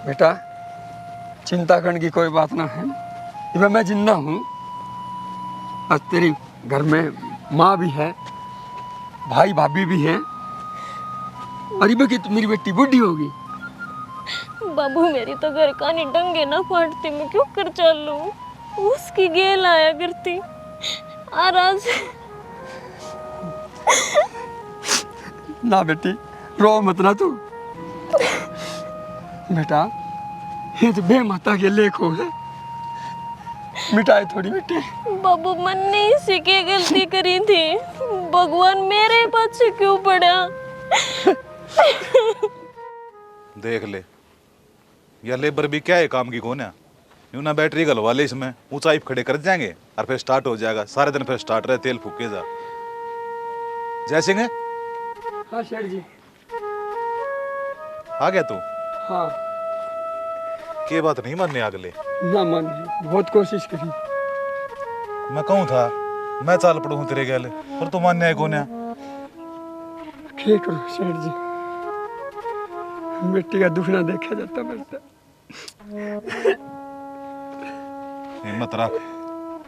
बेटा चिंता करने की कोई बात ना है। इधर मैं जिंदा हूँ। आज तेरी घर में माँ भी है, भाई भाभी भी हैं। अरे बे कि मेरी बेटी बूढ़ी होगी। बाबू मेरी तो घर का नहीं डंगे ना फाटती, मैं क्यों कर चलूं? उसकी गेल आया करती। और आज ना बेटी रो मत ना तू। बेटा ये तो बेमाता के लेख हो है, मिटाए थोड़ी बेटे। बाबू मन ने इसी की गलती करी थी, भगवान मेरे पीछे क्यों पड़ा? देख ले, यह लेबर भी क्या है, काम की कौन है? यूं ना बैटरी गलवा ले इसमें, ऊंचाई खड़े कर जाएंगे और फिर स्टार्ट हो जाएगा। सारे दिन फिर स्टार्ट रहे, तेल फूके जा। जय सिंह है? हाँ शेठ जी। आ गया तू? हाँ के बात नहीं मानने अगले? ना मन बहुत कोशिश करी। मैं कहूँ था मैं चाल पड़ू हूँ तेरे गैल, पर तू मानने आए कौन है? क्या करूं शेठ जी, मिट्टी का दुख ना देखा जाता मेरे। हिम्मत रख,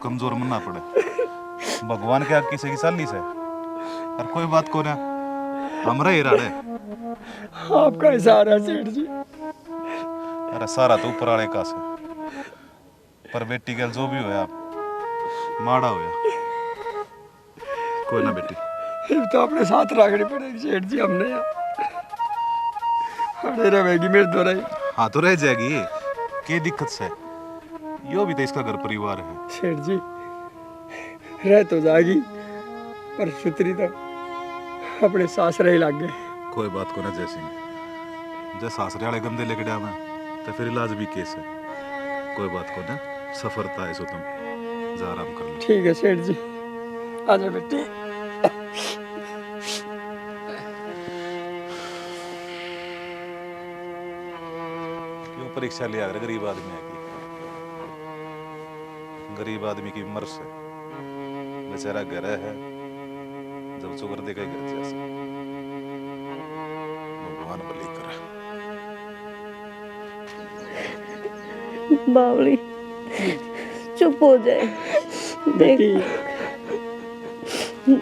कमजोर मन ना पड़े। भगवान के आगे किसी की चाली से और कोई बात को ना, हमरा ही राड़े। आपका इशारा है सेठ जी। अरे सारा तो ऊपर वाले का से, पर बेटी गल जो भी होया माड़ा होया। कोई ना बेटी, ये तो अपने साथ रखनी पड़ेगी सेठ जी हमने यहाँ। अरे रहेगी मेरे द्वारा ही। हाँ तो रह जाएगी, क्या दिक्कत से? यो भी तो इसका घर परिवार है। सेठ जी रह तो जाएगी, पर सुतरी तो अपने सासरे ही लग गए। कोई बात को ना जैसी, जै सासरे वाले गंदे लेके डा में तो फिर इलाज भी केस है। कोई बात को ना, सफरता है सो तुम जा आराम कर लो। ठीक है सेठ जी, आजा बेटी। क्यों परीक्षा लिया कर गरीब आदमी की? गरीब आदमी की मर्ज है, बेचारा घर है, जब चुकर देगा घर जैसा। भगवान भली करे। बावली चुप हो जाए। देख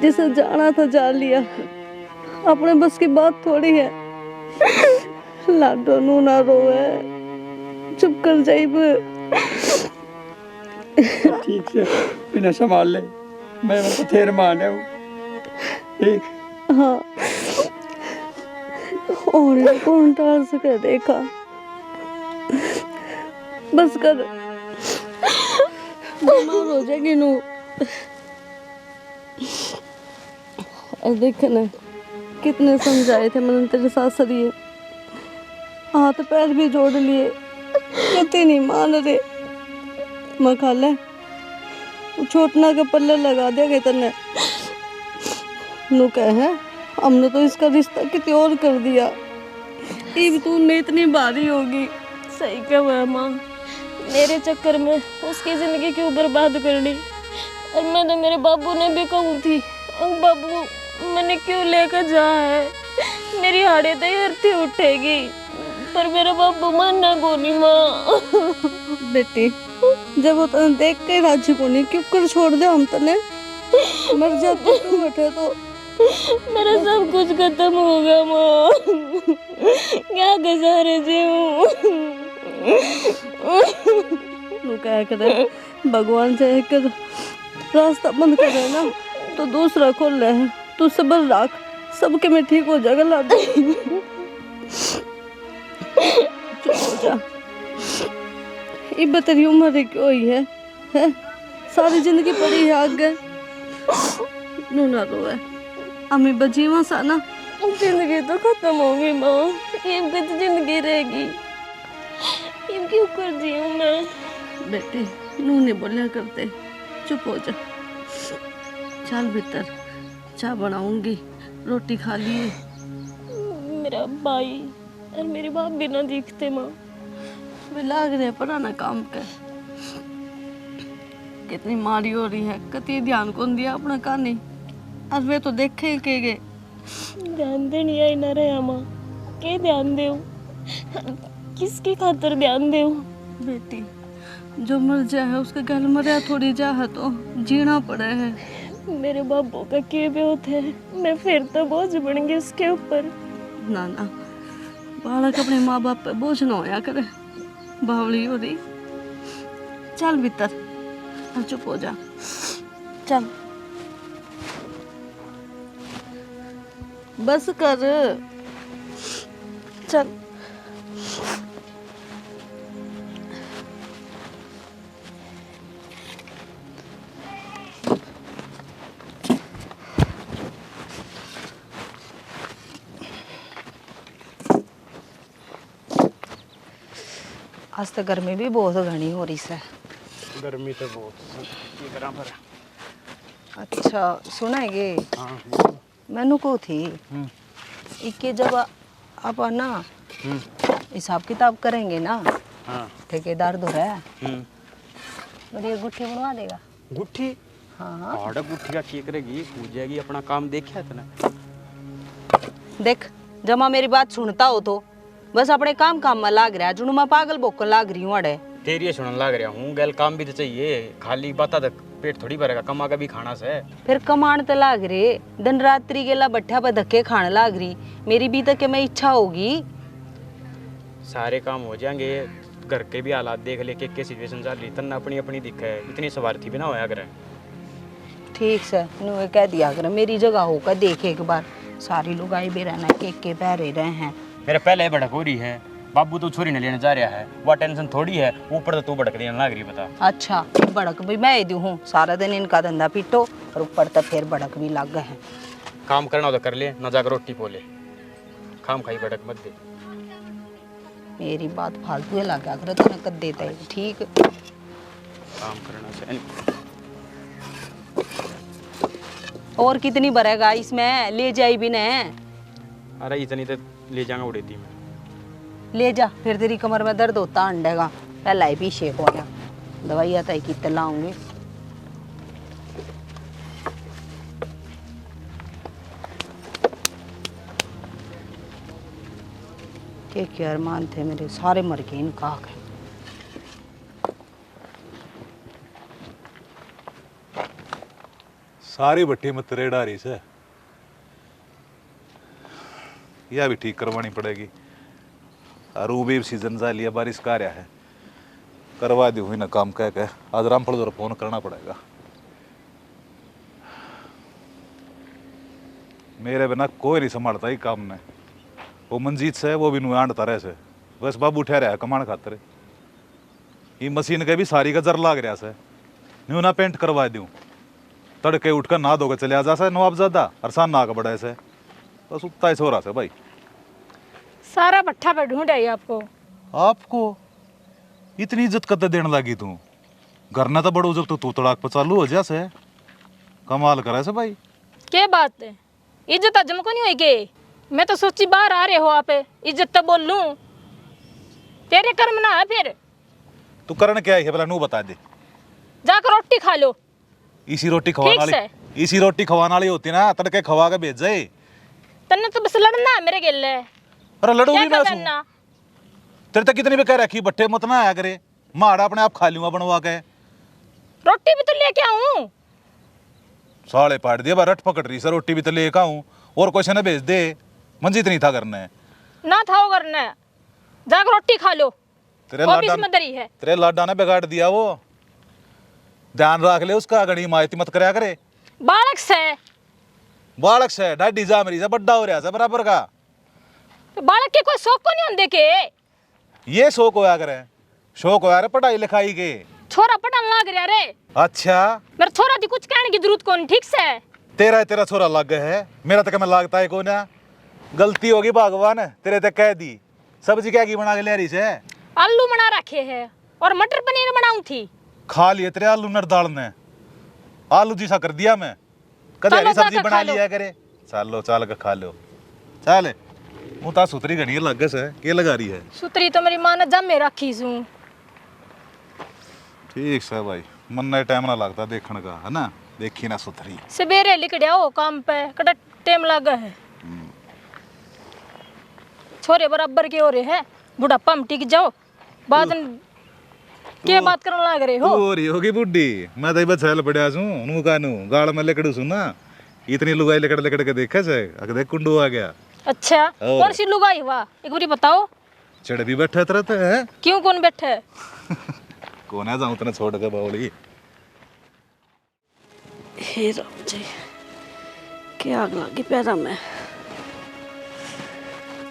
जिसे जाना था जा लिया, अपने बस की बात थोड़ी है। लाडो नू ना रोए, चुप कर जाइब। ठीक से बिना संभाल ले, मैं वो थेर माने हूँ। ठीक हाँ, और ये कौन टाल सके? देखा बस कर, बीमार हो जाएगी नू। और देख ना कितने समझाए थे मैंने तेरे सासरिए, हाथ पैर भी जोड़ लिए, कहते नहीं मान रहे। मैं खा ले छोटना के पल्ले लगा देगा तने नू कहे हमने तो इसका रिश्ता कितने और कर दिया, इब तूने इतनी भारी होगी। सही क्या हुआ माँ, मेरे चक्कर में उसकी जिंदगी क्यों बर्बाद कर ली? और मैं तो मेरे बाबू ने भी कहूँ थी, बाबू मैंने क्यों लेकर जा है, मेरी हाड़े तो अर्थी उठेगी, पर मेरा बाबू मानना को नहीं। माँ बेटी जब वो तने देख के राजी को नहीं, क्यों कर छोड़ दे हम तने? मर जा तू बैठे तो मेरा सब कुछ खत्म हो गया। माँ क्या गुजारे जीऊं? तू क्या करे, भगवान से एक रास्ता बंद करे ना तो दूसरा खोल ले। तू सब्र रख, सबके में ठीक हो जाएगा। लाडो चुप हो जा, इब तेरी उम्र क्यों ही है? सारी जिंदगी पड़ी है आगे। नू ना रोए, अम्मी बजीवा सा ना, जिंदगी तो खत्म होगी माँ, इब की तो जिंदगी रहेगी, इब क्यों कर जीऊं मैं? बेटे नू नहीं बोलिया करते, चुप हो जा। चल भीतर, चाय बनाऊंगी, रोटी खा लिए। मेरा भाई और मेरी बाप भी ना दिखते माँ, वे लाग रहे पुराना काम कर। कितनी मारी हो रही है, कति ध्यान कौन दिया अपना कहानी, और वे तो देखे ही के गए। ध्यान देनी आई ना रहे माँ, के ध्यान दे किसकी खातर ध्यान देऊं? बेटी, जो मर जाए उसके घर मरिया थोड़ी जा है तो जीना पड़े है। मेरे बाबू का के ब्योत है, मैं फिर तो बोझ बन गई उसके ऊपर। ना ना, बालक अपने माँ बाप पे बोझ ना होया करे। बावली हो रही, चल भीतर, अब चुप हो जा, चल बस कर, चल। आज तो गर्मी भी बहुत घनी हो रही है। गर्मी तो बहुत की करा पर। अच्छा सुनेंगे, हाँ मैनू को थी इक्के जब आप ना हिसाब किताब करेंगे ना, हाँ ठेकेदार दो है मेरी एक गुट्ठी बनवा देगा। गुट्ठी। हाँ हाड़ा गुट्ठी का की करेगी, पूजेगी, अपना काम देखिया तने। देख, जमा मेरी बात सुनता हो तो बस अपने काम काम में लाग रहा है, जुनू मैं पागल बोकन लाग रही हूँ अड़े। तेरी सुनने लग रहा हूँ, गैल काम भी तो चाहिए, खाली बाता तक पेट थोड़ी भरेगा, कमा का भी खाना से। फिर कमान तो लाग रहे, दिन रात्रि गेला भट्ठा पर धक्के खाने लाग रही, मेरी भी तक मैं इच्छा होगी। सारे काम हो जाएंगे, घर के भी हालात देख ले के सिचुएशन चल रही, तन्ना अपनी अपनी दिक्कत है, इतनी स्वार्थी भी ना होया करे। ठीक से नु कह दिया कर, मेरी जगह होकर देख एक बार, सारी लोग आई भी रहना के पहरे रहे हैं। मेरा पहले ही भड़क हो रही है, बाबू तो छोरी ने लेने जा रहा है, वह टेंशन थोड़ी है, ऊपर तो तू भड़क देने लग रही बता। अच्छा भड़क भी मैं दू हूँ, सारा दिन इनका धंधा पीटो और ऊपर तक फिर भड़क भी लग गए हैं। काम करना हो तो कर ले, ना जाकर रोटी पोले, खाम खाई भड़क मत दे। मेरी बात फालतू है लगा कर तो नकद देता है, ठीक। काम करना से और कितनी भरेगा इसमें, ले जाई भी ने। अरे इतनी तो ले जाऊंगा उड़ेती में। ले जा, फिर तेरी कमर में दर्द होता अंडेगा, पहला ही पीछे को आया, दवाई आता है कितने लाऊंगी। क्या अरमान थे मेरे, सारे मर गए इनका आके। सारी भट्टी में तरेड़ आ रही से, यह भी ठीक करवानी पड़ेगी। और वो भी सीजन जा लिया, बारिश का आ रहा है, करवा दी हुई ना काम कह के, आज रामफल जरा फोन करना पड़ेगा। मेरे बिना कोई नहीं संभालता ही काम ने, वो मंजीत से वो भी नुआंड तरह से, बस बाबू उठा रहा है कमान खातर। ये मशीन के भी सारी का जर लाग रहा से, न्यू ना पेंट करवा दूँ, तड़के उठकर नहा धोकर चले आ जा से नवाब ज्यादा अरसान ना का बड़ा ऐसे, बस उतना ही सो रहा से भाई। सारा भट्ठा पे ढूंढ आई आपको। आपको इतनी इज्जत कद देने लगी तू, घर ना तो बड़ो जब तो तू तड़ाक पर चालू हो जा से, कमाल करे से भाई। क्या बात है, इज्जत अजम को नहीं हुई के? मैं तो सोची बाहर आ रहे हो आप, इज्जत तो बोल लूं, तेरे कर्म ना है फिर। तू करन क्या है भला नू बता दे। जाकर रोटी खा लो। इसी रोटी खवाने ठीक वाली, इसी रोटी खवाने वाली होती ना, तड़के खवा के भेज जाए। तन्ने तो बस लड़ना है मेरे गिले। अरे लड़ूंगी क्या मैं करना? तेरे तक कितनी भी कह रखी बट्टे मत ना आया करे, माड़ा अपने आप खा लूंगा बनवा के। रोटी भी तो लेके आऊं। साले पाट दिया रट पकड़ रही सर, रोटी भी तो लेकर आऊं, और क्वेश्चन है भेज दे, मंजीत नहीं था करना है ना था वो करना है, जाकर रोटी खा लो। तेरे ऑफिस लाडा में दरी है। तेरे लाडा ने बिगाड़ दिया, वो ध्यान रख ले उसका, गणी मायती मत करया करे। बालक से बालक से डाडी जा मेरी से बड्डा हो रहा है बराबर का, तो बालक के कोई शौक को नहीं होंदे के। ये शौक होया करे, शौक होया रे पढ़ाई लिखाई के। छोरा पढ़न लाग रहा रे। अच्छा मेरे छोरा दी कुछ कहने की जरूरत कौन, ठीक से। तेरा छोरा लग गया है, मेरा तक मैं लागता है कौन है। गलती होगी भगवान, तेरे तक कह दी। सब्जी क्या की बना के ले रही से? आलू बना रखे है और मटर पनीर बनाऊं थी। खा लिए तेरे आलू नर दाल ने, आलू जैसा कर दिया मैं, कदे हरी सब्जी बना लिया करे। चलो चल के खा लो, चल वो ता सुतरी घनी लग गस है, के लगा रही है? सुतरी तो मेरी मां ने जमे रखी सू। ठीक से भाई, मन ने टाइम ना लगता देखने का, है ना, देखी ना सुतरी। सवेरे लिकड़िया हो काम पे, कड़ा टाइम लगा है। छोरे बराबर के हो रहे हैं, बुढ़ापा में टिक जाओ। बात क्या बात करने लग रहे हो? हो रही होगी बुड्ढी, मैं तो बस छल पड़ा छू नु कानू गाल में लेकड़ू सुना इतनी लुगाई लेकड़ लेकड़ के देखा से अग देख कुंडू आ गया। अच्छा और? कौन सी लुगाई हुआ एक बारी बताओ। चढ़ भी बैठा तरत है क्यों कौन बैठे? कौन है जाऊं तने छोड़ के बावली। हे राम जी, क्या आग लगी पैरा में,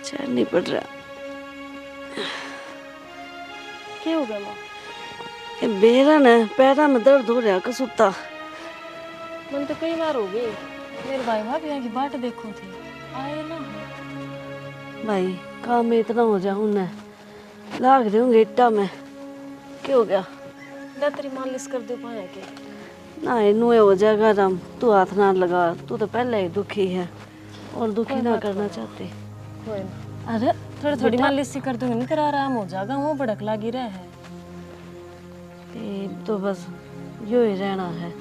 चैन नहीं पड़ रहा। क्या हो गया माँ? ये बेरन है, पैरा में दर्द हो रहा कसुत्ता। मन तो कई बार हो गई। मेरे भाई भाभी यहाँ की बाट देखो थी, आए ना। भाई काम में इतना हो जाऊं न, लाग रहे होंगे इट्टा में। क्या हो गया? तेरी मालिश कर दो पाया के। ना इनू हो जाएगा राम, तू हाथ ना लगा, तू तो पहले ही दुखी है और दुखी ना करना चाहती। कोई ना, अरे थोड़ी थोड़ी मालिश सी कर दूंगी ना तेरा आराम हो जाएगा। वो भड़क लगी रहे है। ये तो बस यो ही रहना है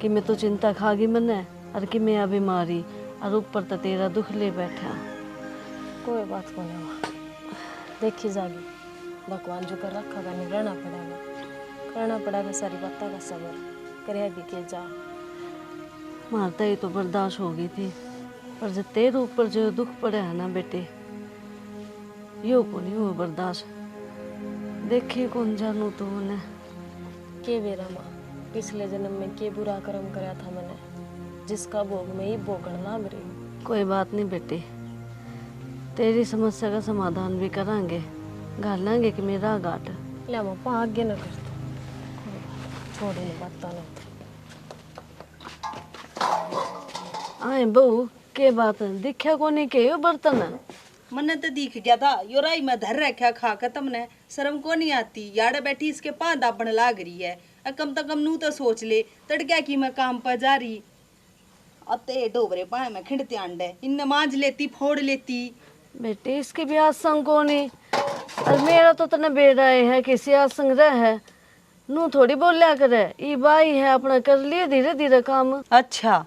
कि मैं तो चिंता खागी मने और कि मैं अभी मारी और ऊपर तो तेरा दुख ले बैठा। कोई बात को नहीं हुआ, देखी जागी। भगवान जो कर रखा का नहीं रहना पड़ेगा, करना पड़ेगा सारी बातों का सबर करे भी के जा। मारता ही तो बर्दाश्त हो गई थी, पर जो तेरे ऊपर जो दुख पड़े है ना बेटे, यो को नहीं हो बर्दाश्त। देखे कौन जानू तो उन्हें के बेरा माँ, पिछले जन्म में के बुरा कर्म कराया था मैंने, जिसका भोग में ही भोगन लाग रही हूँ। कोई बात नहीं बेटे, तेरी समस्या का समाधान भी करांगे, घालेंगे कि मेरा घाट। ले माँ आगे न कर तू, छोड़ नहीं बात नहीं। आए बहू के बात दिखा को नहीं के यो बर्तन है? मन्ने तो दिख गया था, यो राई में धर रखा खा के तुमने, शर्म को नहीं आती? यार बैठी इसके पांच दाबन लाग रही है, कम तो कम नू तो सोच ले, तड़क्या की मैं काम पर जा रही। अते डोबरे पाए में खिंडते अंडे, इन मांज लेती फोड़ लेती। बेटे इसके भी आसंग को नहीं, और मेरा तो तना बेड़ा है किसी आसंग रह है, नू थोड़ी बोलिया करे, ये बाई है अपना कर लिए धीरे धीरे काम। अच्छा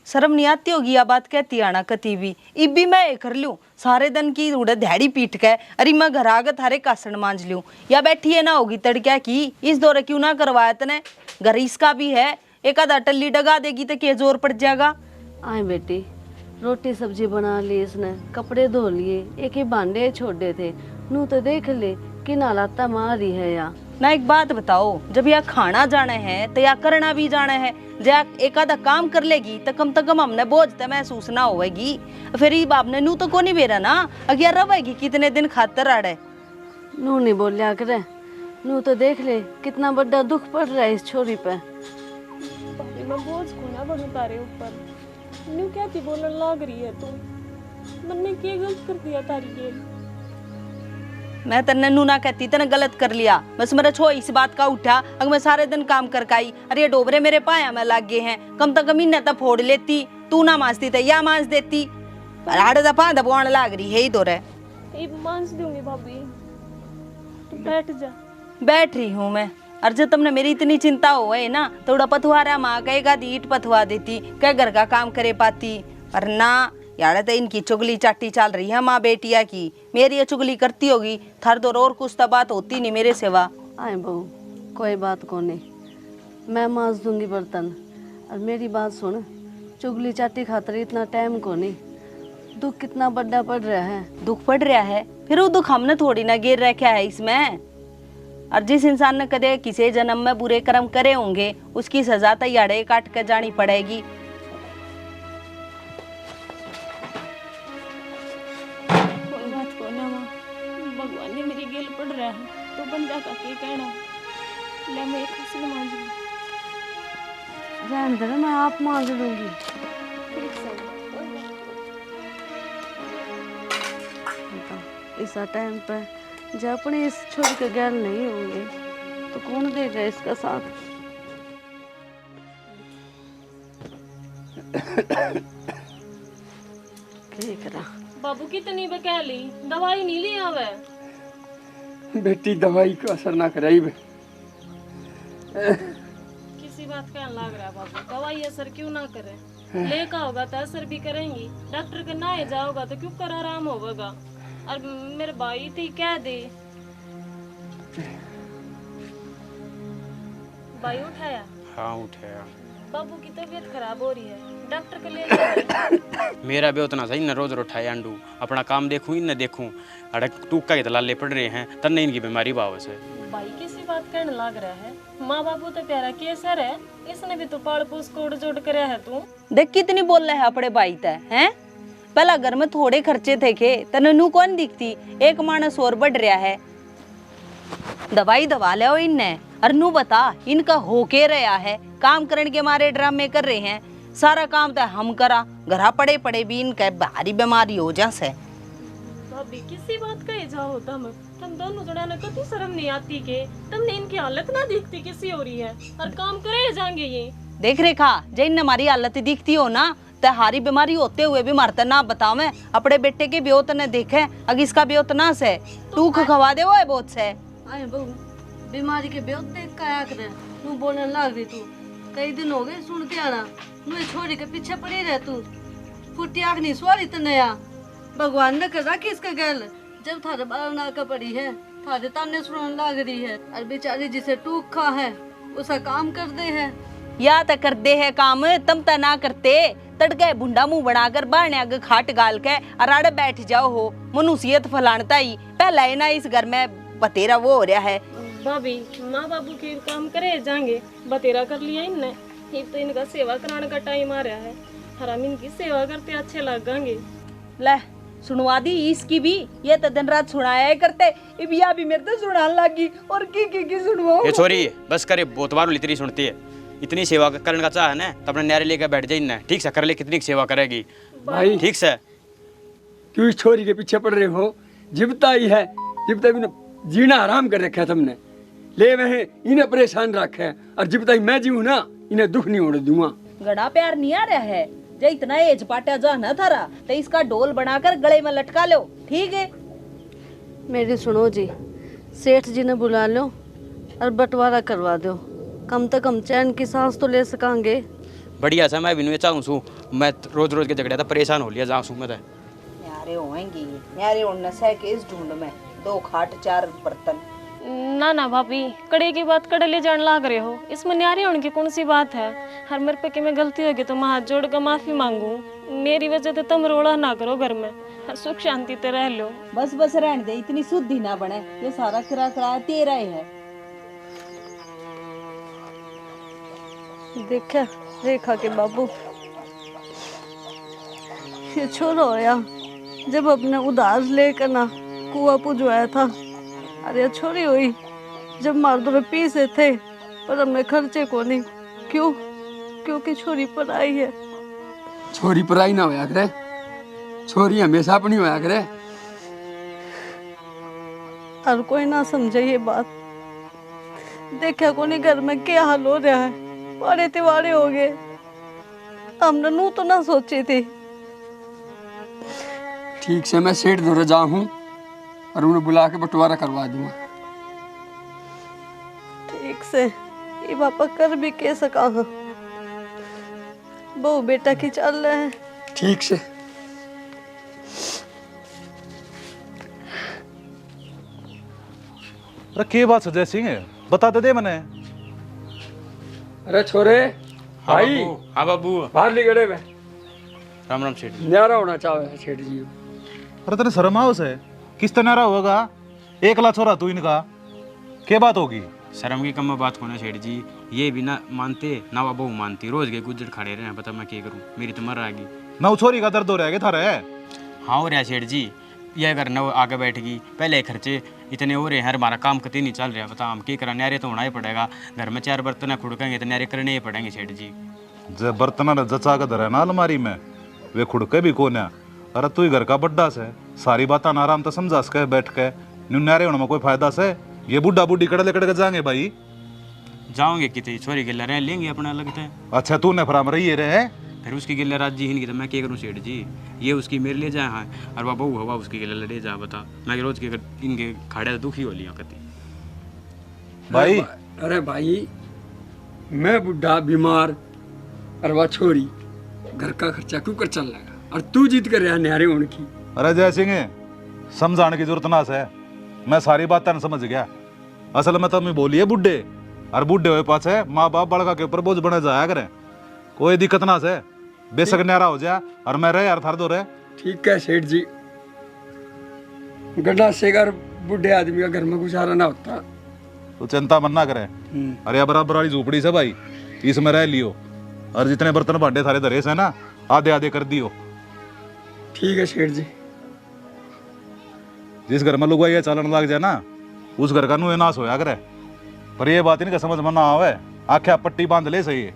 शर्म नहीं आती होगी या बात कहती आना कती भी, इब भी मैं ये कर लूं सारे दिन की उड़े दिहाड़ी पीट के, अरे मैं घर आगे थारे कासन मांज लूं, या बैठी है ना होगी तड़क्या की, इस दौरे क्यों ना करवाया तने? घर इसका भी है, एक आधा टल्ली डगा देगी तो क्या जोर पड़ जाएगा? आए बेटी रोटी सब्जी बना ली इसने, कपड़े धो लिए, एक ही भांडे छोड़े थे, नू तो देख ले कि नालाता मार रही है या ना। एक बात बताओ, जब यह खाना जाना है तो या करना भी जाना है, जब एक आधा काम कर लेगी तो कम हमने बोझ तो महसूस ना होगी। फिर ये बाप ने नू तो को नहीं बेरा ना, अगर रवेगी कितने दिन खातर आड़े। नू नहीं बोलिया करे, नू तो देख ले कितना बड़ा दुख पड़ रहा है इस छोरी पे। भाभी मैं बोझ को ना बनू तारे ऊपर, न्यू क्या थी बोलने लाग रही है तू, मैंने क्या गलत कर दिया तारी ये? मैं तन्ने नू ना कहती, तने गलत कर लिया, बस मेरा छो इस बात का उठा। अगर मैं सारे दिन काम कर काई, अरे ये डोबरे मेरे पाया में लग गए हैं, कम तो कम इन्हें तो फोड़ लेती, तू ना मांजती तो या मांज देती। आड़े दफा दबाने लाग रही है ही तो रे। मांज दूंगी भाभी, तू बैठ जा। बैठ रही हूँ मैं, और जब तुमने मेरी इतनी चिंता हो है ना, थोड़ा पथुआरा माँ कहेगा ईट पथुआ देती, कह घर का काम करे पाती, और ना यार तो इनकी चुगली चाटी चल रही है माँ बेटिया की। मेरी ये चुगली करती होगी, थर दो और कुछ तो बात होती नहीं मेरे सिवा। आए बहू कोई बात को नहीं, मैं मांज दूंगी बर्तन, और मेरी बात सुन, चुगली चाटी खातर इतना टाइम को नहीं, दुख कितना बड़ा पड़ रहा है। दुख पड़ रहा है, फिर वो दुख हमने थोड़ी ना गिर रखा है इसमें। और जिस इंसान ने कदे किसी जन्म में बुरे कर्म करे होंगे, उसकी सजा तो याड़े काट कर जानी पड़ेगी। कोई बात को ना माँ, भगवान ने मेरी गेल पड़ रहा है तो बंदा का के कहना, ले मैं एक हंसी मांज लूं। रहने दे, मैं आप मांज लूंगी। इस टाइम पे जब अपने इस छोरी के गैर नहीं होंगे तो कौन देगा इसका साथ? ठीक रहा। बाबू कितनी बकैली, दवाई नहीं ली आवे? बेटी दवाई का असर ना करे। किसी बात का लग रहा है बाबू, दवाई असर क्यों ना करे? लेका होगा तो असर भी करेंगी, डॉक्टर के ना जाओगा तो क्यों कर आराम होगा। और मेरे भाई थी कह दे। भाई उठाया? हाँ उठाया। बाबू की तबीयत खराब हो रही है, डॉक्टर के लिए जाए। मेरा भी उतना सही न रोज उठाए अंडू, अपना काम देखूं ही न देखूं, अड़क टूका के दलाले पड़ रहे हैं, तन्ने इनकी बीमारी बावस है। भाई किसी बात कहने लग रहा है, माँ बाबू तो प्यारा केसर है, इसने भी तो पाड़ पोस कोड़ जोड़ कर है तू। देख कितनी बोल रहा है अपने भाई तय हैं। पहला घर में थोड़े खर्चे थे के तने नू कौन दिखती, एक मानस और बढ़ रहा है। दवाई दवा ले इनने, और नू बता इनका हो के रहा है, काम करने के मारे ड्रामे कर रहे हैं, सारा काम तो हम करा, घरा पड़े पड़े भी इनका भारी बीमारी हो जा से। भाभी किसी बात का जाओ तुम दोनों जना ने कभी शर्म नहीं आती के, तुमने इनकी हालत ना दिखती किसी हो रही है, और काम करे जाएंगे ये। देख रेखा जिन हमारी हालत दिखती हो ना, तो हारी बीमारी होते हुए भी मरता ना बतावे, अपने बेटे के ब्योत ने देखे, अगर इसका ब्योत ना से तू खवा दे वो है बहुत से। आए बहू बीमारी के बेहोश देख का आया करे, तू बोलने लग रही तू, कई दिन हो गए सुन के आना, मुझे छोड़ी के पीछे पड़ी रह तू, फुटी आग नहीं सवारी तो नया, भगवान ने करा कि इसका गल, जब थारे बाल ना का पड़ी है, थारे ताने सुनने लग रही है, और बेचारी जिसे टूक खा है, उसका काम कर दे है। या तो कर दे है काम, तम तो ना करते, तड़के भुंडा मुंह बनाकर बाहने आगे खाट गाल के अराड़े बैठ जाओ हो, मनुष्यत फलानता ही पहला है ना इस घर में बतेरा वो हो रहा है। भाभी माँ बाबू के काम करे जाएंगे, बतेरा कर लिया इनने, ये तो इनका सेवा कराने का टाइम आ रहा है, हम इनकी सेवा करते अच्छे लगेंगे। ले सुनवा दी इसकी भी, ये तो दिन रात सुनाया करते, इबिया भी मेरे तो सुनाने लगी, और की सुनवाओ। ये छोरी बस करे, बहुत बार इतनी सुनती है, इतनी सेवा करने का चाह है ना, तो अपने न्यारे लेकर बैठ जाए ना, ठीक से कर ले, कितनी सेवा करेगी भाई ठीक से। क्यों इस छोरी के पीछे पड़ रहे हो, जिबता ही है, जिबता भी जीना आराम कर रखा है तुमने, ले वह इन्हें परेशान रखा है, और जिबता ही मैं जीऊँ ना, इन्हें दुख नहीं होने दूंगा। गड़ा प्यार नहीं आ रहा है, जो इतना एज पाटा जा ना थारा, तो इसका डोल बनाकर गले में लटका लो, ठीक है। मेरी सुनो जी, सेठ जी ने बुला लो और बंटवारा करवा दो, कम से कम चैन की सांस तो ले सकांगे। बढ़िया सा मैं भी चाहूँ सू, मैं रोज रोज के झगड़े था परेशान हो लिया जाऊँ सू मैं तो। न्यारे होएंगी, न्यारे उड़ने से के इस ढूंढ में 2 खाट 4 बर्तन। ना ना भाभी, कड़े की बात कड़े ले जाने लग रहे हो, इसमें न्यारी होने की कौन सी बात है, हर मेरे पे कि मैं गलती होगी तो मैं हाथ जोड़ कर माफी मांगू, मेरी वजह से तुम रोड़ा ना करो घर में, सुख शांति से रह लो। बस बस रहने दे, इतनी शुद्धि ना बने, ये सारा किराया तेरा ही है। देखा रेखा के बाबू, ये छोरा होया जब अपने उधार लेकर ना कुआ पुजवाया था, अरे छोरी हुई जब मारदोरे पीसे थे, पर हमने खर्चे को नहीं, क्यों? क्योंकि छोरी पर आई है। छोरी पराई ना होया करे, छोरी हमेशा अपनी होया करे। हर कोई ना समझे ये बात, देखा को नहीं घर में क्या हाल हो रहा है, बड़े तिवाड़े हो गए, हमने नू तो ना सोची थी। ठीक से मैं सेठ धोरे जाऊँ और उन्हें बुला के बंटवारा करवा दूंगा। ठीक से ये पापा कर भी कह सका हाँ, बहू बेटा की चल रहे हैं। ठीक से अरे के बात सजय सिंह बता दे मने। अरे छोरे भाई, हाँ बाबू। बाहर लिगड़े में राम राम सेठ जी। न्यारा होना चाहे सेठ जी। अरे तेरे शर्म आओ से, किस तरह रहा होगा, एकला छोरा तू इनका, क्या बात होगी। शर्म की कम बात को ना सेठ जी, ये भी ना मानते ना बाबू मानती, रोज के गुजर खड़े रहे हैं, पता मैं क्या करूं, मेरी तो मर आएगी। ना छोरी का दर्द हो रहा है थारे। हाँ हो रहा है सेठ जी, यह अगर न आगे बैठेगी, पहले खर्चे इतने हो रहे हैं, हमारा काम कतई नहीं चल रहा, बता हम क्या करा, न्यारे तो होना ही पड़ेगा, घर में 4 बर्तन खुड़केंगे तो न्यारे करने ही पड़ेंगे सेठ जी। जब बर्तन जचा के धरे ना अलमारी में, वे खुड़के भी कौन है। अरे तू ही घर का बड्डा से, सारी बात आराम तो समझा सके बैठ के, न्यारे होने में कोई फायदा से, ये बुढ़ा बुढ़ी कड़े लेकड़ के जाएंगे भाई। जाओगे कितनी छोरी गिल्ला रह लेंगे अपना लगता है। अच्छा तू ने फराम रही है, फिर उसकी गिल्ला राजी ही नहीं, तो मैं क्या करूँ सेठ जी, ये उसकी मेरे लिए जाए, हाँ और बाबू हवा उसकी गिल्ला लड़े जा, बता मैं रोज के इनके खाड़े दुखी हो लिया कती भाई। अरे भाई मैं बुढ़ा बीमार और वह छोरी, घर का खर्चा क्यों कर चल रहा, और तू जीत कर रहा न्यारे होने की। अरे जय सिंह समझाने की जरूरत ना है, मैं सारी बात तेन समझ गया। असल में तो मैं बोली है बुढ़े, और बुढ़े हुए पास है माँ बाप बड़का के ऊपर बोझ बने जाया करे, कोई दिक्कत ना है, बेशक न्यारा हो जाए और मैं रहे यार थार दो रहे। ठीक है सेठ जी, गड्ढा से अगर बूढ़े आदमी का घर में गुजारा ना होता। तो चिंता मन ना करे, अरे बराबर वाली झोपड़ी से भाई इसमें रह लियो, और जितने बर्तन भांडे सारे धरे से ना आधे आधे कर दियो। ठीक है सेठ जी। जिस घर में लुगाई चालन लग जाए ना, उस घर का नुए नाश होया करे। पर ये बात इनका समझ में ना आवे, आख्या पट्टी बांध ले सही है।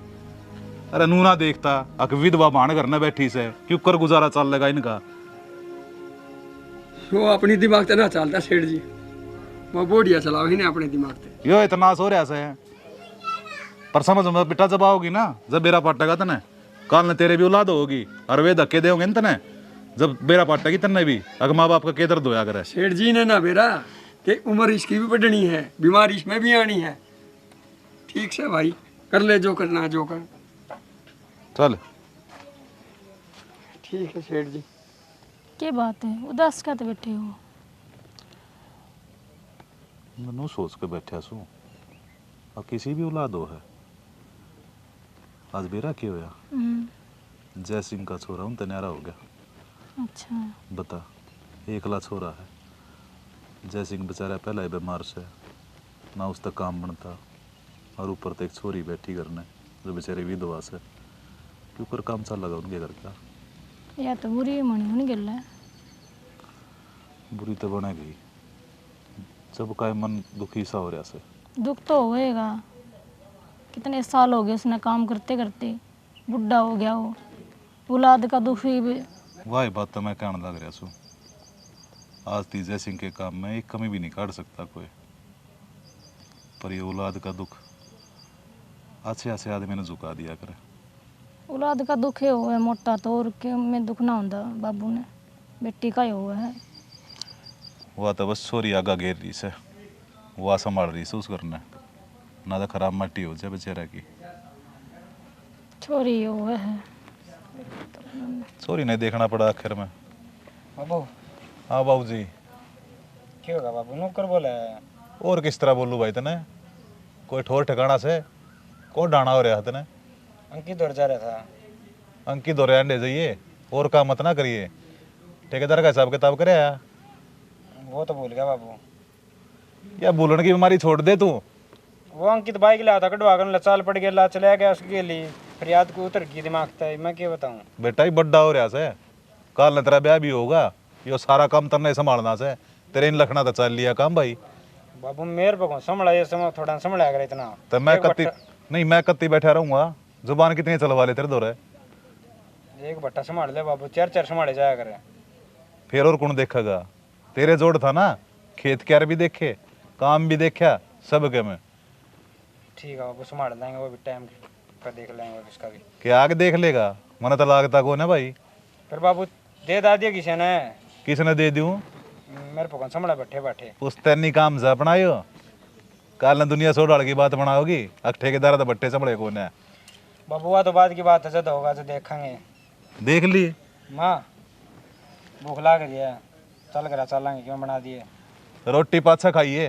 अरे नू ना देखता अक विधवा भाण घर में बैठी से क्यों कर गुजारा चल लेगा इनका। वो अपनी दिमाग से ना चलता सेठ जी, वो बोढ़िया चलाओ ही नहीं अपने दिमाग से। यो इतना सो रहा से, पर समझ में बेटा जब आओगी ना, जब बेरा पटेगा तने, काल ने तेरे भी औलाद होगी और वे धक्के देंगे न तने, जब बेरा पटेगी तने भी अगर माँ बाप का के दर्द होया करे। सेठ जी ने ना बेरा कि उम्र इसकी भी बढ़नी है, बीमारी इसमें भी आनी है। ठीक से भाई, कर ले जो करना है जो कर। चल ठीक है सेठ जी। क्या बात है, उदास का तो बैठे हो? मैं सोच के बैठा सू, अब किसी भी औलाद हो है, आज बेरा क्यों होया? जय सिंह का छोरा हूं तन्यारा हो गया। अच्छा, बता, एकला छोरा है। जय सिंह बेचारा पहला ही बीमार से, ना उस तक काम बनता, और ऊपर तो एक छोरी बैठी करने जो बेचारे विधवा से, क्यों कर काम चल लगा उनके घर का। या तो बुरी मनी होने गल है। बुरी तो बनेगी, जब का मन दुखी सा हो रहा से। दुख तो होएगा, कितने साल हो गए उसने काम करते करते, बुढ़ा हो गया वो, औलाद का दुख ही वही बात तो मैं कहने लग रहा हूँ, आज ती जय सिंह के काम में एक कमी भी नहीं काट सकता कोई, पर ये औलाद का दुख अच्छे अच्छे आदमी ने झुका दिया करे। औलाद का दुख है हुआ है मोटा, तो और के में दुख ना होता बाबू ने, बेटी का ही हुआ है। वह तो बस छोरी आगा घेर रही से, वह संभाल रही से उस घर ने, ना तो खराब मट्टी हो जाए बेचारा की। छोरी हुआ है। छोरी नहीं देखना पड़ा आखिर में। बाबू, हाँ बाबू जी। क्या होगा बाबू, नौकर बोला है। और किस तरह बोलूँ भाई तने, कोई ठोर ठिकाना से कौन डाना हो रहा तने? अंकित दौड़ जा रहा था। अंकित दौरे अंडे जाइए और काम मत ना करिए, ठेकेदार का हिसाब किताब करे या? वो तो भूल गया बाबू। या बोलने की बीमारी छोड़ दे तू। वो अंकित बाइक लाया था कटवा कर, चाल पड़ गया, ला चला गया उसके लिए, फिर याद को उतर गई दिमाग था, मैं क्या बताऊँ। बेटा ही बड्डा हो रहा से, काल ने तेरा ब्याह भी होगा, यो सारा काम तन्ने संभालना से, तेरे इन लखना तो चल लिया काम भाई। बाबू मेरे को संभला, ये समय थोड़ा संभला कर इतना। तो मैं कत्ती नहीं, मैं कत्ती बैठा रहूंगा, जुबान कितनी चलवा ले तेरे दौरे। एक भट्टा संभाल ले बाबू, चार चार संभाले जाया करे। फिर और कौन देखेगा? तेरे जोड़ था ना, खेत क्यार भी देखे, काम भी देखा सब के में। ठीक है बाबू, संभाल लेंगे, वो भी टाइम का देख लेंगे इसका भी। क्या आगे देख लेगा, मन तो लागता कौन है भाई। फिर बाबू दे दा दिया किसी ने। किसने दे दूं? मेरे को संभला बैठे बैठे। उस तैनी काम जा अपनायो, काल ने दुनिया छोड़ डाल की बात बनाओगी, अब ठेकेदार तो बट्टे संभले कौन है। बाबू आ तो बाद की बात है, जब होगा तो देखेंगे। देख लिए माँ भूख लाग रही है, चल करा चलेंगे, क्यों बना दिए। रोटी पाछा खाइए,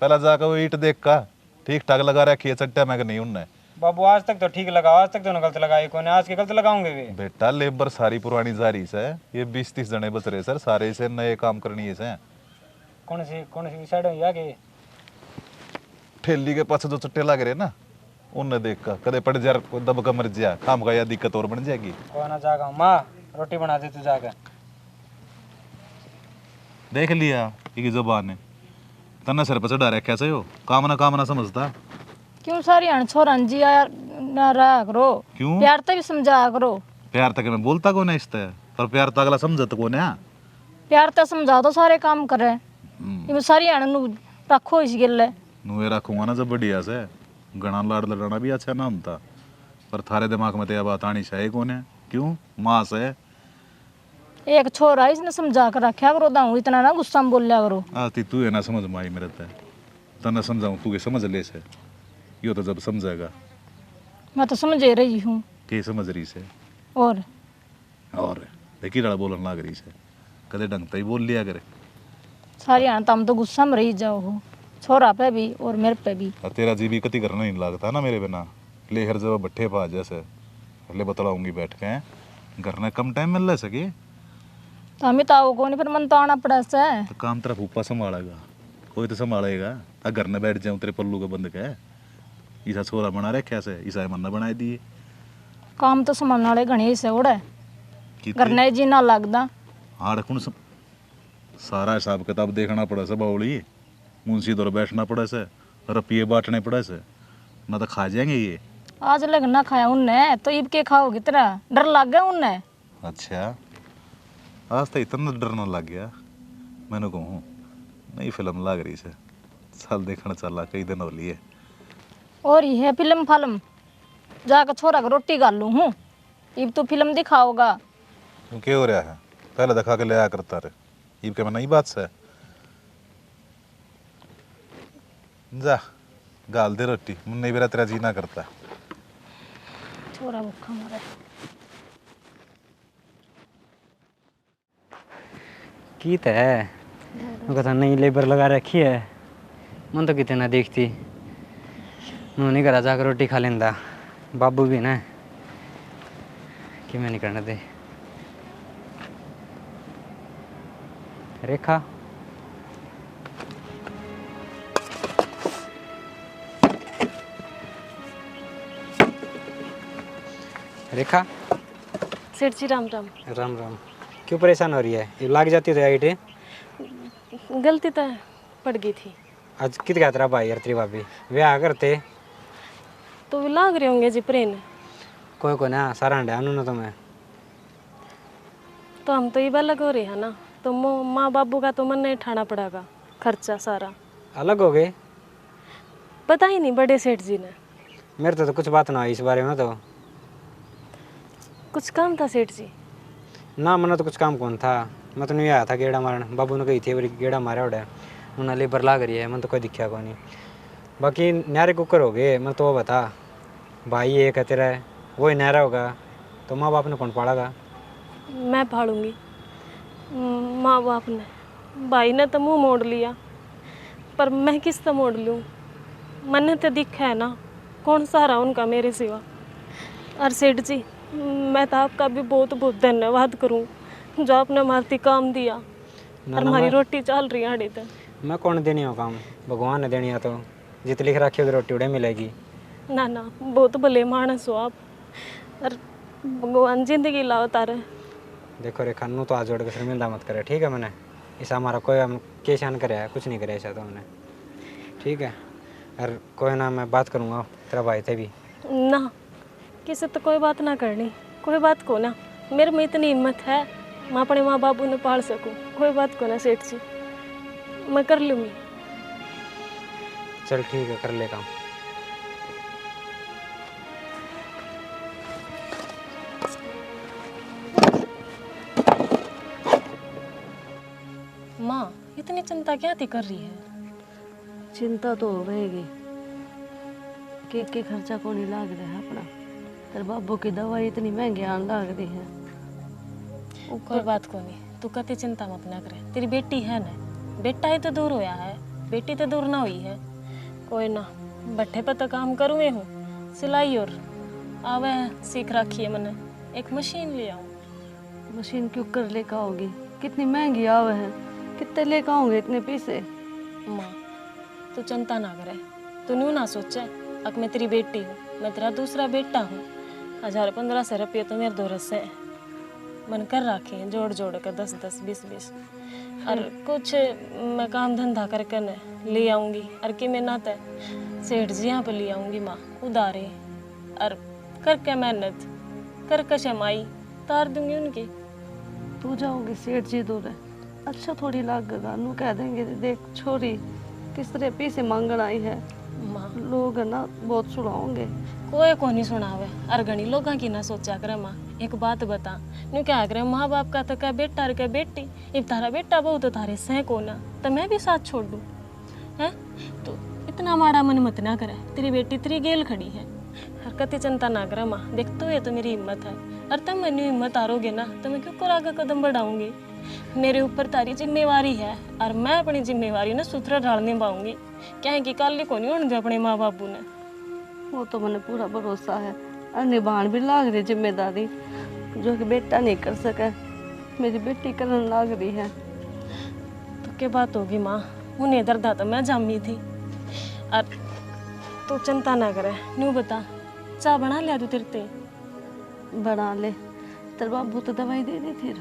पहला जाकर वो ईट देख का ठीक ठाक लगा रखी है चट्टा में कि नहीं उनने। बाबू आज तक तो ठीक लगा, आज तक तो गलत लगाई कौन, आज के गलत लगाऊंगे वे। बेटा लेबर सारी पुरानी जारी से, ये 20-30 जने बच रहे सर, सारे से नए काम करनी है से। कौन सी साइड में आगे ठेली के पास जो चट्टे लग रहे ना, उनने देख का कदे पड़ जा कोई दब का मर जा, खाम का या दिक्कत और बन जाएगी। कोई ना जागा, माँ रोटी बना दे तू जाकर। देख लिया ये जुबान है, तन्ने सिर पर चढ़ा रखा से हो, काम ना समझता। क्यों सारी अण छोरा जी यार ना रहा करो, क्यों? प्यार तो भी समझाया करो। प्यार तक मैं बोलता कौन है इससे, पर प्यार तो अगला समझत कौन है। प्यार तो समझा दो, सारे काम करे, ये सारी अण नु रखो इस गिले। नुए रखूंगा ना जब बढ़िया से, गणा लाड़ लड़ाना भी अच्छा ना होता, पर थारे दिमाग में तो यह बात आनी चाहिए कौन है, क्यों माँ से। एक छोरा इसने समझा कर रखा करो, दाऊ इतना ना गुस्सा में बोलिया करो। आती तू है ना समझ में आई मेरे ते, तना समझाऊं तू के समझ ले से, यो तो जब समझेगा। मैं तो समझ रही हूँ। के समझ रही से और देखी लड़ा बोलन लाग रही से, कदे ढंग ही बोल लिया करे। सारी आना तुम तो गुस्सा में रही जाओ हो, छोरा पे भी और मेरे पे भी। और तेरा जी भी कति करना नहीं लगता ना मेरे बिना। ले हर जगह बट्ठे पा जैसे ले बतलाऊंगी बैठ के घर में कम टाइम मिल सके तो हमें तो आओ कौन, फिर मन तो आना पड़ा से। तो काम तेरा फूफा संभालेगा, कोई तो संभालेगा। घर में बैठ जाऊँ तेरे पल्लू का बंद के ईसा छोरा बना रखे से ईसा मन्ना बना दिए। काम तो संभालने वाले घने से उड़े, घर ने जी ना लगदा। हाँ रखूँ सारा हिसाब किताब देखना पड़े से बाउली, मुंशी दौर बैठना पड़े से, रुपये बांटने पड़े से, ना तो खा जाएंगे ये। आज लग ना खाया उनने तो ईब के खाओगी तेरा, डर लग गया उनने। अच्छा आज तो इतना डरना लग गया। मैंने कहूँ नई फिल्म लग रही से, साल देखना चला कई दिन हो लिए। और ये फिल्म फालम जाकर छोरा को रोटी गाल लूँ हूँ, ईब तो फिल्म दिखाओगा। क्यों क्या हो रहा है? पहले दिखा के ले आया करता रे, ईब के मैं नई बात से जा गाल दे रोटी। मन नहीं बेरा तेरा जीना करता। छोरा भूखा मरे। की तो है कहता नहीं लेबर लगा रखी है, मन तो कितने ना देखती। मुँह नहीं करा जाकर रोटी खा लेंदा, बाबू भी ना कि मैं नहीं करने दे। रेखा रेखा सेठ जी राम राम। राम राम। क्यों परेशान हो रही है? ये लाग जाती तो आईटे गलती तो पड़ गई थी। आज कित गया तेरा भाई और तेरी भाभी ब्याह करते तो वो लाग रहे होंगे जी प्रेन। कोई को ना सारा अंडे आनू ना तुम्हें। तो हम तो ये अलग हो रहे हैं ना, तो माँ बाबू का तो मन नहीं उठाना पड़ेगा खर्चा सारा। अलग हो गए? पता ही नहीं बड़े सेठ जी ने। मेरे तो कुछ बात ना हुई इस बारे में। तो कुछ काम था सेठ जी? ना मना तो कुछ काम कौन था, मैं तो नहीं आया था गेड़ा मारन। बाबू ने कही थी बड़ी गेड़ा मारा उड़ा उन्हें लेबर लाग रही है, मन तो कोई दिखा को नहीं। बाकी न्यारे कुकर हो गए, मैं तो वो बता भाई एक है तेरा, वो ही न्यारा होगा तो माँ बाप ने कौन पाड़ेगा? मैं पाड़ूंगी। माँ बाप ने, भाई ने तो मुंह मोड़ लिया, पर मैं किस तरह मोड़ लूँ? मन तो दिखा है ना, कौन सहारा उनका मेरे सिवा। और सेठ जी मैं तो आपका भी बहुत बहुत धन्यवाद करूँ जो आपने हमारी काम दिया और हमारी रोटी चल रही है आड़े तक। मैं कौन देनी हो काम, भगवान ने देनी है। तो जित लिख रखी होगी रोटी उड़े मिलेगी। ना ना बहुत भले मानस हो आप, और भगवान जिंदगी लाओ तारे। देखो रेखा नू तो आज जोड़ के शर्मिंदा मत करे, ठीक है? मैंने ऐसा हमारा कोई हम केशान करे है, कुछ नहीं करे ऐसा तो हमने, ठीक है? और कोई ना मैं बात करूँगा तेरा भाई थे भी ना, किसी तो कोई बात ना करनी, कोई बात को ना। मेरे में इतनी हिम्मत है मैं अपने माँ बाबू ने पाल सकूँ, कोई बात को ना सेठ जी, मैं कर लूँगी। चल ठीक है, कर ले काम। माँ इतनी चिंता क्या थी कर रही है? चिंता तो रहेगी के खर्चा को नहीं लाग रहा है अपना। तेरे बाबू की दवाई इतनी महंगी आने लग रही है। कोई बात को नहीं, तू कति चिंता मत ना करे। तेरी बेटी है ना, बेटा ही तो दूर होया है, बेटी तो दूर ना हुई है। कोई ना, भट्ठे पर तो काम करूँ मैं हूँ, सिलाई और आवे सीख रखी है मैंने। एक मशीन ले आऊँ। मशीन क्यों कर लेकर आओगी? कितनी महंगी आवे है, कितने लेकर आओगे इतने पैसे? माँ तू चिंता ना करे, तू न्यू ना सोचे अब मैं तेरी बेटी हूँ, मैं तेरा दूसरा बेटा हूँ। 1000-1500 रुपये तो मेरे दो रस्से हैं, मन कर रखे हैं जोड़ जोड़ कर 10-10 20-20, और कुछ मैं काम धंधा करके न ले आऊँगी। और कि मैं ना तो सेठ जी यहाँ पे ले आऊँगी माँ उधारे, और करके मेहनत करके शमाई तार दूंगी उनकी। तू जाओगी सेठ जी दूर है, अच्छा थोड़ी लागेगा। नू कह देंगे देख छोरी किस तरह पैसे मांगन आई है, माँ लोग है ना बहुत सुनाओगे। कोई को नहीं सुनावे, और घनी लोगों की ना सोचा करे। माँ एक बात बता, न्यू क्या करे माँ बाप का तो क्या बेटा और क्या बेटी। if तारा बेटा बहु तो तारे सह को ना, तो मैं भी साथ छोड़ दूँ हैं? तो इतना माड़ा मन मत ना करे, तेरी बेटी तेरी गेल खड़ी है, और कति चिंता ना करे माँ। देख तो ये तो मेरी हिम्मत है, और तुम मैं हिम्मत हारोगे ना तो मैं क्यों कर आगे कदम बढ़ाऊंगी। मेरे ऊपर तारी जिम्मेवारी है और मैं अपनी जिम्मेवारी ने सुथरा ढाल निभाऊंगी। क्या है कि कल को नहीं होने दे अपने माँ बापू ने। वो तो मैंने पूरा भरोसा है और निभान भी लाग रही जिम्मेदारी, जो कि बेटा नहीं कर सका मेरी बेटी करने लाग रही है। तो क्या बात होगी माँ, उन्हें दर्दा तो मैं जामी थी। और तू चिंता ना करे, न्यू बता चाय बना लिया तू तेरे ते? बना ले। तेरे बाबू तो दवाई दे दी थी।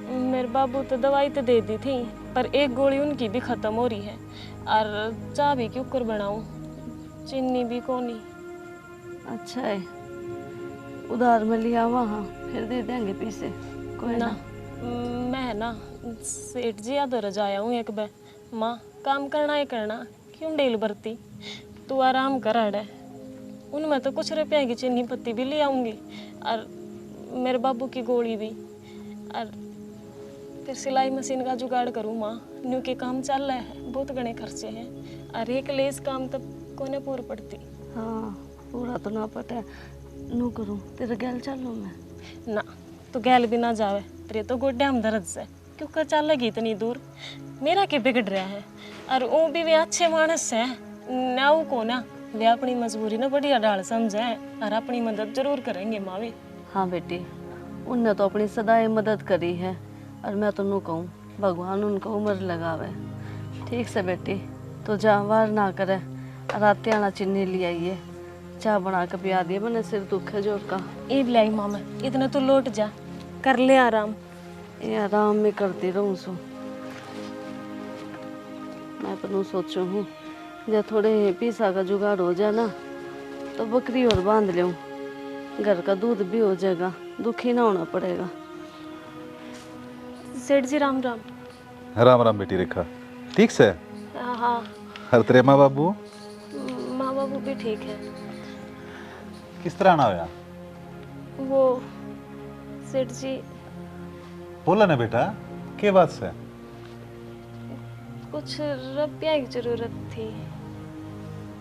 मेरे बाबू तो दवाई तो दे दी थी, पर एक गोली उनकी भी ख़त्म हो रही है। और चाय भी क्यों कर बनाऊँ, चीनी भी कोनी। अच्छा है, उधार में लिया वहाँ फिर दे देंगे पैसे। कोई ना ना, मैं ना सेठ जी याद रजाया हूँ एक बार। माँ काम करना ही करना, क्यों डेल भरती, तू आराम कर अड़े। उनमें तो कुछ रुपया की चीनी पत्ती भी ले आऊँगी और मेरे बाबू की गोली भी। और फिर सिलाई मशीन का जुगाड़ करूँ माँ, न्यू के काम चल रहा है, बहुत घने खर्चे हैं। और एक लेस काम तब कोने पूर पड़ती। हाँ पूरा तो ना पता है। नू करूँ तेरे गैल चलूँ मैं? ना तो गैल भी ना जावे, तेरे तो गोड्डे हम दर्द से क्यों कर चल लगी इतनी दूर। मेरा क्या बिगड़ रहा है। और वो भी वे अच्छे मानस है ना, वो को ना वे अपनी मजबूरी ना बढ़िया डाल समझे और अपनी मदद जरूर करेंगे मावे। हाँ बेटी, उनने तो अपनी सदाई मदद करी है और मैं तो नू कहूँ भगवान उनको उम्र लगावे। ठीक से बेटी, तो जा वार ना करे। रात आना चीनी ले आइए, चाय बना के पिया दिए, मैंने सिर दुख है जोर का। ईद लाई मामा, इतना तो लौट जा, कर ले आराम। ये आराम में करती रहूँ सो। मैं तो नू सोचूँ हूँ जब थोड़े पैसा का जुगाड़ हो जाए ना तो बकरी और बांध लूँ, घर का दूध भी हो जाएगा, दुखी ना होना पड़ेगा। सेठ जी राम राम। राम राम बेटी रेखा, ठीक से? हाँ, हर तेरे माँ बाबू माँ बाबू भी ठीक है। किस तरह आना होया? वो सेठ जी बोला ना बेटा, के बात से? कुछ रुपया की जरूरत थी।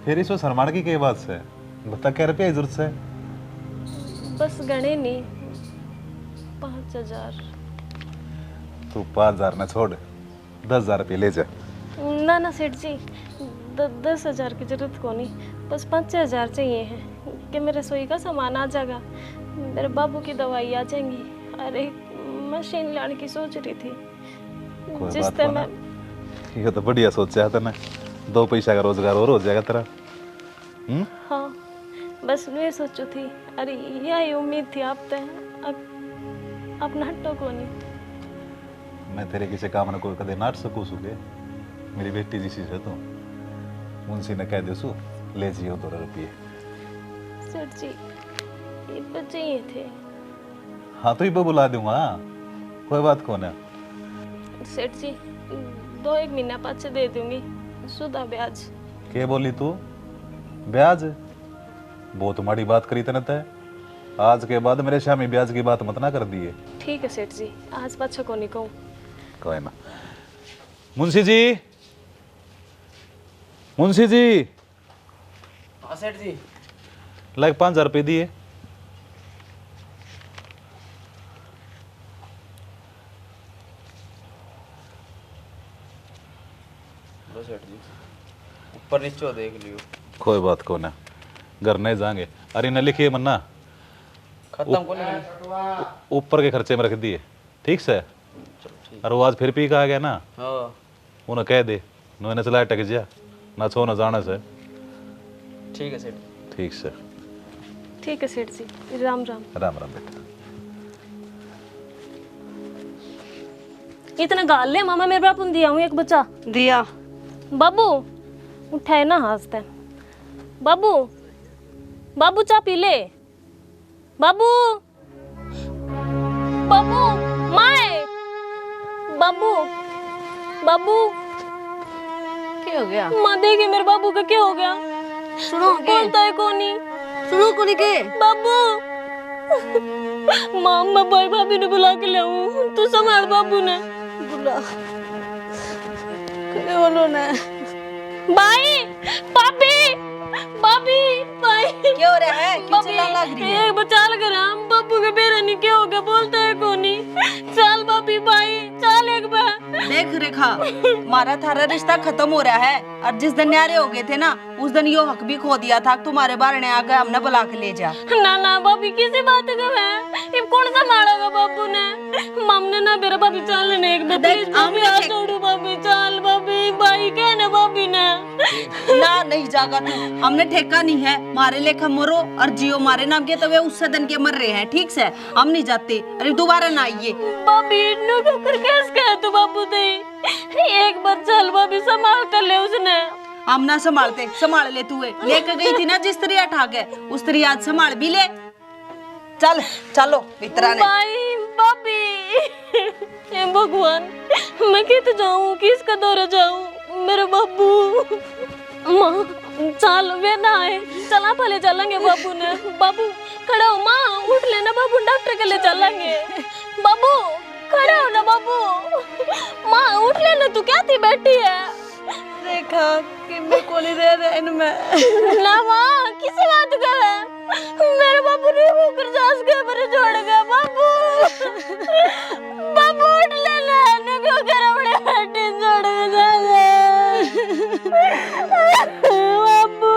फिर इसको शर्माड़ की के बात से? बता क्या रुपया की जरूरत से? बस गणे नहीं, 5,000। तू 5,000 न छोड़, 10,000 रुपये ले जा। ना ना सेठ जी, 10,000 की जरूरत को नहीं, बस 5,000 चाहिए है कि मेरे रसोई का सामान आ जाएगा, मेरे बाबू की दवाई आ जाएंगी और एक मशीन लाने की सोच रही थी। कोई जिस बात पे को ना, मैं ये तो बढ़िया सोचा है तूने, 2 पैसा का रोजगार और हो जाएगा तेरा। हाँ बस ये सोचो थी। अरे यही उम्मीद थी आप ते अपना हट्टो को नहीं। मैं तेरे किसी काम ने कोई कदे नाट सकूँ सुगे, मेरी बेटी जिसी से तो मुंशी ने कह दे सु ले जियो 2 रुपये। सेठ जी ये बच्चे ही थे। हाँ तो ये बुला दूंगा, कोई बात कौन है। सेठ जी 2-1 महीना पाछे दे दूंगी, सुधा ब्याज। के बोली तू? ब्याज? बहुत माड़ी बात करी तने तय। आज के बाद मेरे शामी ब्याज की बात मत ना कर दिए। ठीक है सेठ जी, आज पाछे को नहीं कहूँ। कोई ना। मुंशी जी, मुंशी जी। हाँ सेठ जी। लाइक 5,000 रुपये दिए। सेठ जी ऊपर नीचे देख लियो। कोई बात को ना, घर नहीं जाएंगे। अरे न लिखिए मन्ना, खत्म को नहीं, ऊपर के खर्चे में रख दिए, ठीक से? और वो आज फिर पी का आ गया ना, हाँ उन्हें कह दे नो चला टक जा ना छो ना जाने से। ठीक है सेठ। ठीक से। ठीक है सेठ जी, राम राम। राम राम बेटा। इतना गाल ले मामा, मेरे बाप दिया हूँ एक बच्चा दिया। बाबू उठाए ना हंसते। बाबू बाबू चा पी ले। बाबू बाबू माए बाबू बाबू क्या हो गया? माँ देखे मेरे बाबू का क्या हो गया? सुनो के, बोलता है कोनी। सुनो कोनी के। बाबू माँ मैं भाई भाभी ने बुला के लाऊं, तू संभाल बाबू ने। बुला करे बोलो ना। भाई भाभी भाभी भाई क्या हो रहा है? क्यों चिल्लाने लग रही है? एक बचाल कर हम बाबू के बेरा नहीं क्या हो गया, बोलता है कोनी। चल भाभी भाई चल। देख रेखा, हमारा थारा रिश्ता खत्म हो रहा है और जिस दिन न्यारे हो गए थे ना उस दिन यो हक भी खो दिया था कि तुम्हारे बारने आके हमने बुला के ले जा। ना ना भाभी किसी बात का है, ये कौन सा मारेगा बाबू ने? मामने ना मेरा भाभी चाल ने एक बार देख, प्लीज भाभी आ छोड़ो भाभी, चाल भाभी, भाई क्या ना भाभी ने ना नहीं जागा तू, हमने ठेका नहीं है, मारे लेखा मरो और जियो मारे नाम के तो वे उस दिन के मर रहे हैं, ठीक से हम नहीं जाते, अरे दोबारा ना आइए। भाभी इन्हों को कर कैसे कहे तू बाबू दे, एक बार चल भाभी संभाल कर ले उसने। हम ना संभालते, संभाल ले तू, लेके गई थी ना जिस तरह ठाक है उस तरह आज संभाल भी ले। चल चलो मित्रा ने। भाई भाभी, हे भगवान, मैं कित जाऊं, किसका दौरा जाऊं, मेरे बाबू। माँ चल वे ना आए, चला भले चलेंगे बाबू ने। बाबू खड़ा हो, माँ उठ लेना बाबू, डॉक्टर के लिए चलेंगे। बाबू खड़ा हो ना बाबू, माँ उठ लेना, तू क्या थी बैठी है? रेखा कि मैं कोली रह रहे इनमें ना माँ किसी बात का है, मेरे बाबू ने होकर जास के मेरे जोड़ गया। बाबू बाबू उठ लेना, न क्यों कर बड़े हड्डी जोड़ के जा बाबू।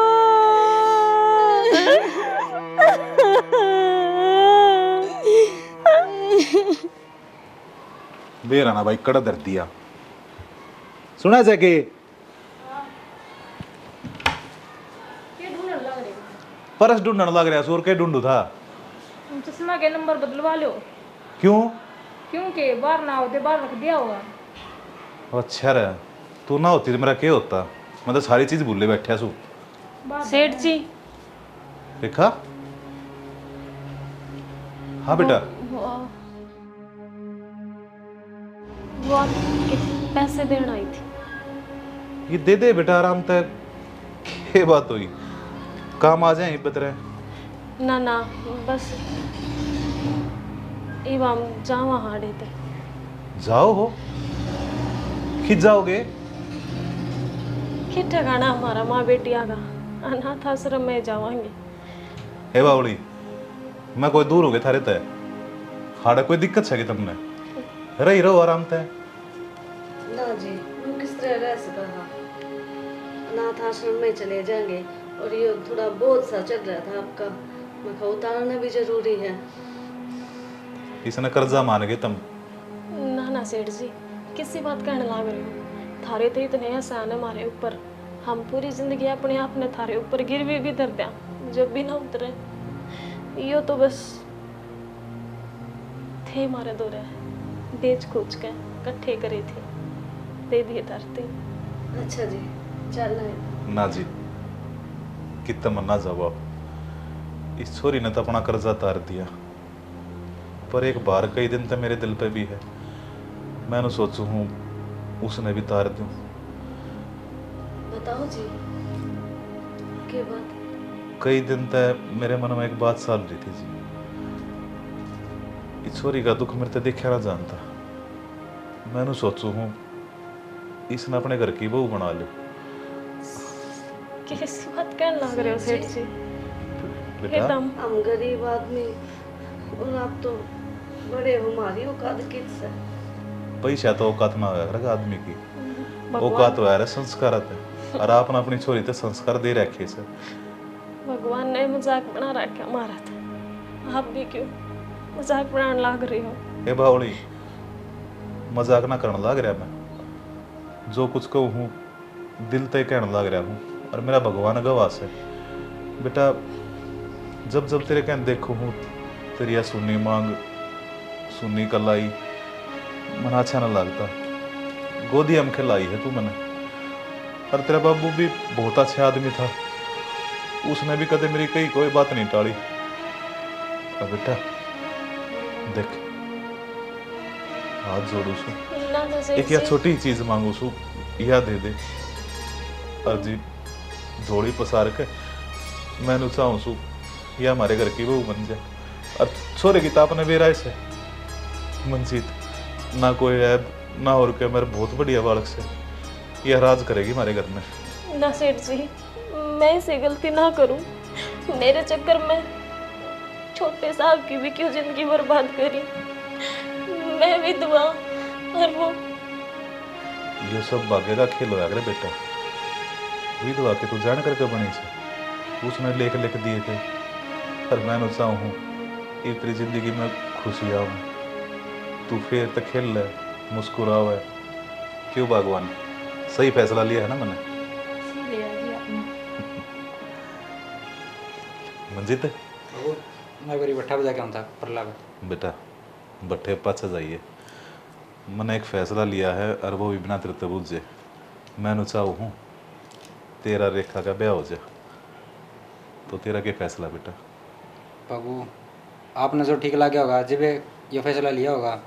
बेरा ना भाई कड़ा दर दिया सुना जाके परस ढूंढने लग रहा सूर के ढूंढू था। चश्मा के नंबर बदलवा लो। क्यों? क्योंकि बाहर ना होते बाहर रख दिया होगा। अच्छा रे, तू ना होती तो मेरा क्या होता, मैं तो सारी चीज भूले बैठा सू। सेठ जी देखा? हाँ बेटा। वो आपके पैसे देना आई थी। ये दे दे बेटा आराम तक, ये बात हुई, काम आ जाए बत रहे। ना ना बस इवाम जावा हाड़े थे। जाओ हो खिंच जाओगे? कि ठिकाना हमारा माँ बेटी आगा अनाथ आश्रम में जावांगे। हे बावड़ी, मैं कोई दूर हो गए थारे तय हाड़ा कोई दिक्कत है कि तुमने रही रहो आराम तय। ना जी, वो किस तरह रह सका था, अनाथ आश्रम में चले जाएंगे और ये थोड़ा बोझ सा चल रहा था आपका, मैं कहा उतारना भी जरूरी है। इसने कर्जा मान गए तुम? ना ना सेठ जी किसी बात कहने लाग रहे हो, थारे तो इतने एहसान है हमारे ऊपर, हम पूरी जिंदगी अपने आप ने थारे ऊपर गिरवी भी धर दिया, जब भी ना उतरे। यो तो बस थे हमारे दौरे, बेच खोच के इकट्ठे करे थे, दे दिए धरती। अच्छा जी चलना है। ना जी कितना मना जाओ आप, इस छोरी ने तो अपना कर्जा तार दिया, पर एक बार कई दिन तो मेरे दिल पे भी है, मैंने सोचू हूँ उसने भी तार दूं। बताओ जी क्या बात? कई दिन तक मेरे मन में एक बात चल रही थी जी, इस छोरी का दुख मेरे तो देखा ना जानता, मैंने सोचू हूँ इसने अपने घर की बहू बना लो। कैसी बात कहने लग रहे हो सेठ जी? बेटा एकदम हम गरीब आदमी और आप तो बड़े हो, हमारी औकात किस है? पैसा तो औकात ना होगा आदमी की, भगवान औकात हो यार संस्कार है, और आपने अपनी छोरी ते संस्कार दे रखे से। भगवान ने मजाक बना रखा हमारा था, आप भी क्यों मजाक बनाने लग रही हो? ए बावली, मजाक ना करने लग रहा मैं, जो कुछ कहूँ हूँ दिल तय कहने लग रहा हूँ, और मेरा भगवान गवाह है बेटा। जब जब तेरे कहने देखो हूँ तेरी यह सुन्नी मांग सुन्नी कलाई मन अच्छा ना लगता, गोदी हम खिलाई है तू मैंने, और तेरा बाबू भी बहुत अच्छा आदमी था, उसने भी कदे मेरी कहीं कोई बात नहीं टाली। और बेटा देख हाथ जोड़ू सू, ना ना सेठ एक या जी, छोटी चीज मांगू सू या दे दे, और जी झोली पसार के मैंने चाहूँ सू या हमारे घर की बहू बन जाए, और छोरे की ताप ने बेराय से मनजीत ना कोई ऐब ना और के मेरे बहुत बढ़िया बालक से यह राज करेगी हमारे घर में। ना सेठ जी मैं इसे गलती ना करूं, मेरे चक्कर में छोटे साहब की भी क्यों जिंदगी बर्बाद करी। मैं विधवा और वो ये सब भाग्य का खेल होया करे बेटा। विधवा के तू जान करके बनी से उसने लेख लिख दिए थे, पर मैं चाहूँ कि तेरी जिंदगी में खुशी आऊँ, तू फिर तो खेल ले, मुस्कुरावे। क्यों भगवान, सही फैसला लिया है ना मैंने? लिया जी आपने। मंजित बाबू मैं बड़ी बट्ठा बजा के था परला बेटा, बट्ठे पाछे जाइए। मैंने एक फैसला लिया है और वो भी बिना तेरे तबूत जे। मैं चाहूँ तेरा रेखा का ब्याह हो जाए, तो तेरा क्या फैसला बेटा? बाबू आपने जो ठीक लगा होगा, जब ये फैसला लिया होगा,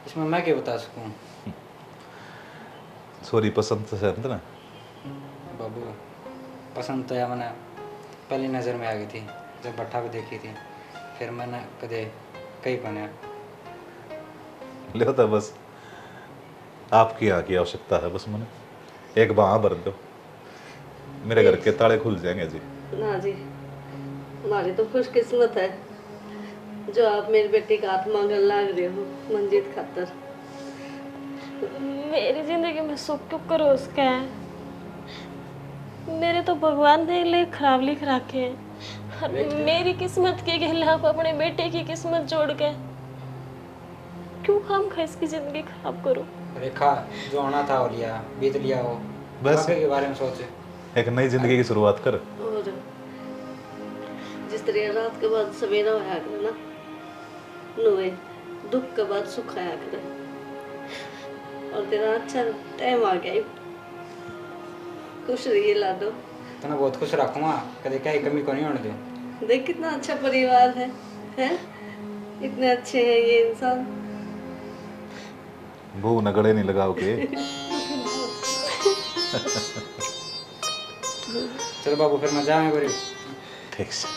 इसमें मैं क्या बता सकूं? छोरी पसंद तो है ना? बाबू पसंद तो या मैंने पहली नज़र में आ गई थी जब भट्ठा पे देखी थी, फिर मैंने कदे कहीं बना ले होता बस आपकी यहाँ की आवश्यकता है, बस मैंने एक बाँ भर दो, मेरे घर के ताले खुल जाएंगे जी। ना जी, हमारी तो खुशकिस्मत है जो आप मेरी बेटी का हाथ मांगने लाग रहे हो मंजीत खातर। मेरी जिंदगी में सुख क्यों करो उसका है? मेरे तो भगवान ने लेख खराब लिख रखे हैं और मेरी किस्मत के खिलाफ अपने बेटे की किस्मत जोड़ के क्यों हम खा इसकी जिंदगी खराब करो? रेखा जो आना था वो लिया, बीत लिया वो, बस आगे के बारे में सोचे। एक नई जिंदगी की शुरुआत कर। और जिस तरह रात के बाद सवेरा होया करे ना, नुए दुख के बाद सुख आया करे। और तेरा अच्छा टाइम आ गया, खुश रहिए लाडो। तो मैं बहुत खुश रखूँगा, कभी क्या कमी को नहीं होने दूँ। देख कितना अच्छा परिवार है, हैं? इतने अच्छे हैं ये इंसान। वो नगड़े नहीं लगाओगे। चलो बाबू फिर मैं जा मैं बड़ी ठीक से।